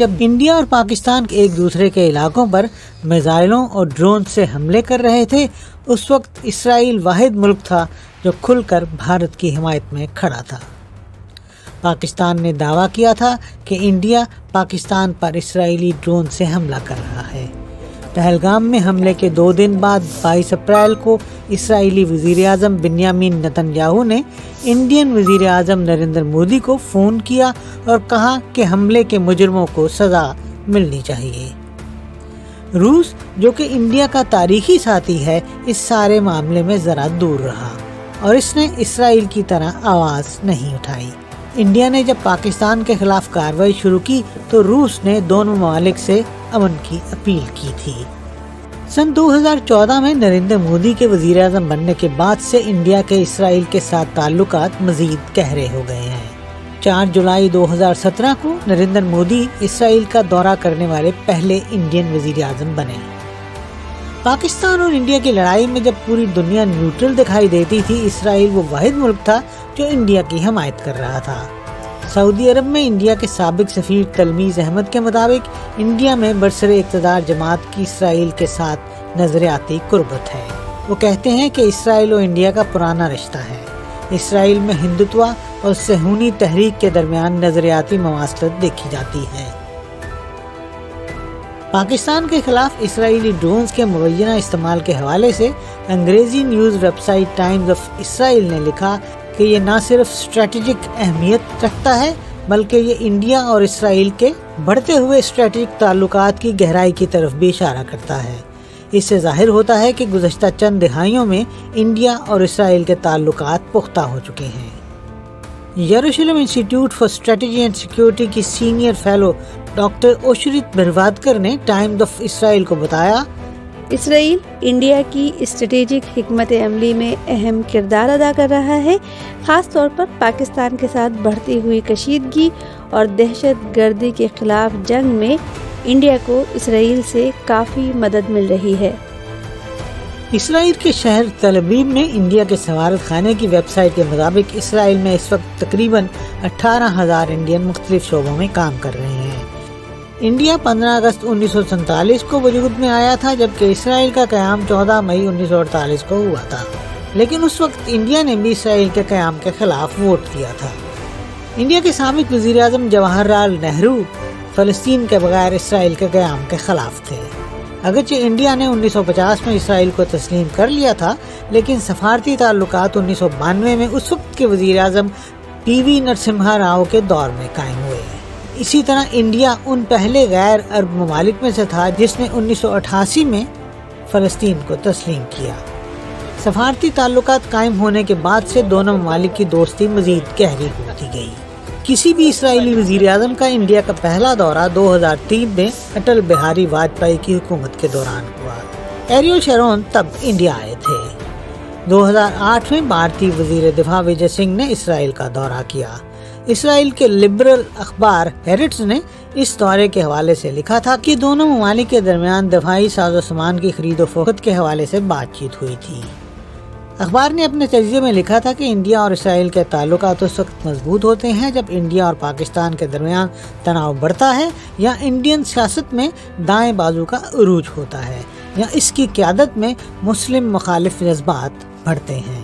جب انڈیا اور پاکستان ایک دوسرے کے علاقوں پر میزائلوں اور ڈرون سے حملے کر رہے تھے، اس وقت اسرائیل واحد ملک تھا جو کھل کر بھارت کی حمایت میں کھڑا تھا۔ پاکستان نے دعویٰ کیا تھا کہ انڈیا پاکستان پر اسرائیلی ڈرون سے حملہ کر رہا ہے۔ پہلگام میں حملے کے 2 دن بعد 22 اپریل کو اسرائیلی وزیر اعظم بنیامین نتن یاہو نے انڈین وزیر اعظم نریندر مودی کو فون کیا اور کہا کہ حملے کے مجرموں کو سزا ملنی چاہیے۔ روس، جو کہ انڈیا کا تاریخی ساتھی ہے، اس سارے معاملے میں ذرا دور رہا اور اس نے اسرائیل کی طرح آواز نہیں اٹھائی۔ انڈیا نے جب پاکستان کے خلاف کارروائی شروع کی تو روس نے دونوں ممالک سے امن کی اپیل کی تھی۔ سن 2014 میں نریندر مودی کے وزیر اعظم بننے کے بعد سے انڈیا کے اسرائیل کے ساتھ تعلقات مزید گہرے ہو گئے ہیں۔ 4 جولائی 2017 کو نریندر مودی اسرائیل کا دورہ کرنے والے پہلے انڈین وزیر اعظم بنے۔ پاکستان اور انڈیا کی لڑائی میں جب پوری دنیا نیوٹرل دکھائی دیتی تھی، اسرائیل وہ واحد ملک تھا جو انڈیا کی حمایت کر رہا تھا۔ سعودی عرب میں انڈیا کے سابق سفیر تلمیز احمد کے مطابق انڈیا میں برسر اقتدار جماعت کی اسرائیل کے ساتھ نظریاتی قربت ہے۔ وہ کہتے ہیں کہ اسرائیل و انڈیا کا پرانا رشتہ ہے۔ اسرائیل میں ہندوتوا اور صہیونی تحریک کے درمیان نظریاتی مماثلت دیکھی جاتی ہے۔ پاکستان کے خلاف اسرائیلی ڈرونز کے مبینہ استعمال کے حوالے سے انگریزی news website Times of Israel نے لکھا کہ یہ نہ صرف اسٹریٹجک اہمیت رکھتا ہے بلکہ یہ انڈیا اور اسرائیل کے بڑھتے ہوئے اسٹریٹجک تعلقات کی گہرائی کی طرف بھی اشارہ کرتا ہے۔ اس سے ظاہر ہوتا ہے کہ گزشتہ چند دہائیوں میں انڈیا اور اسرائیل کے تعلقات پختہ ہو چکے ہیں۔ یروشلم انسٹی ٹیوٹ فار اسٹریٹجی اینڈ سیکیورٹی کی سینئر فیلو ڈاکٹر اوشرت بھروادکر نے ٹائمز آف اسرائیل کو بتایا، اسرائیل انڈیا کی اسٹریٹجک حکمت عملی میں اہم کردار ادا کر رہا ہے، خاص طور پر پاکستان کے ساتھ بڑھتی ہوئی کشیدگی اور دہشت گردی کے خلاف جنگ میں انڈیا کو اسرائیل سے کافی مدد مل رہی ہے۔ اسرائیل کے شہر تل ابیب میں انڈیا کے سفارت خانے کی ویب سائٹ کے مطابق اسرائیل میں اس وقت تقریباً 18,000 انڈین مختلف شعبوں میں کام کر رہے ہیں۔ انڈیا 15 اگست 1947 کو وجود میں آیا تھا، جبکہ اسرائیل کا قیام 14 مئی 1948 کو ہوا تھا، لیکن اس وقت انڈیا نے بھی اسرائیل کے قیام کے خلاف ووٹ دیا تھا۔ انڈیا کے سابق وزیر اعظم جواہر لال نہرو فلسطین کے بغیر اسرائیل کے قیام کے خلاف تھے۔ اگرچہ انڈیا نے 1950 میں اسرائیل کو تسلیم کر لیا تھا، لیکن سفارتی تعلقات 1992 میں اس وقت کے وزیر اعظم پی وی نرسمہا راؤ کے دور میں قائم ہوئے۔ اسی طرح انڈیا ان پہلے غیر عرب ممالک میں سے تھا جس نے 1988 میں فلسطین کو تسلیم کیا۔ سفارتی تعلقات قائم ہونے کے بعد سے دونوں ممالک کی دوستی مزید گہری ہوتی گئی۔ کسی بھی اسرائیلی وزیر اعظم کا انڈیا کا پہلا دورہ 2003 میں اٹل بہاری واجپئی کی حکومت کے دوران ہوا۔ ایریل شرون تب انڈیا آئے تھے۔ 2008 میں بھارتی وزیر دفاع وجے سنگھ نے اسرائیل کا دورہ کیا۔ اسرائیل کے لبرل اخبار ہیرٹز نے اس دورے کے حوالے سے لکھا تھا کہ دونوں ممالک کے درمیان دفاعی ساز و سامان کی خرید و فروخت کے حوالے سے بات چیت ہوئی تھی۔ اخبار نے اپنے تجزیے میں لکھا تھا کہ انڈیا اور اسرائیل کے تعلقات اس وقت مضبوط ہوتے ہیں جب انڈیا اور پاکستان کے درمیان تناؤ بڑھتا ہے، یا انڈین سیاست میں دائیں بازو کا عروج ہوتا ہے، یا اس کی قیادت میں مسلم مخالف جذبات بڑھتے ہیں۔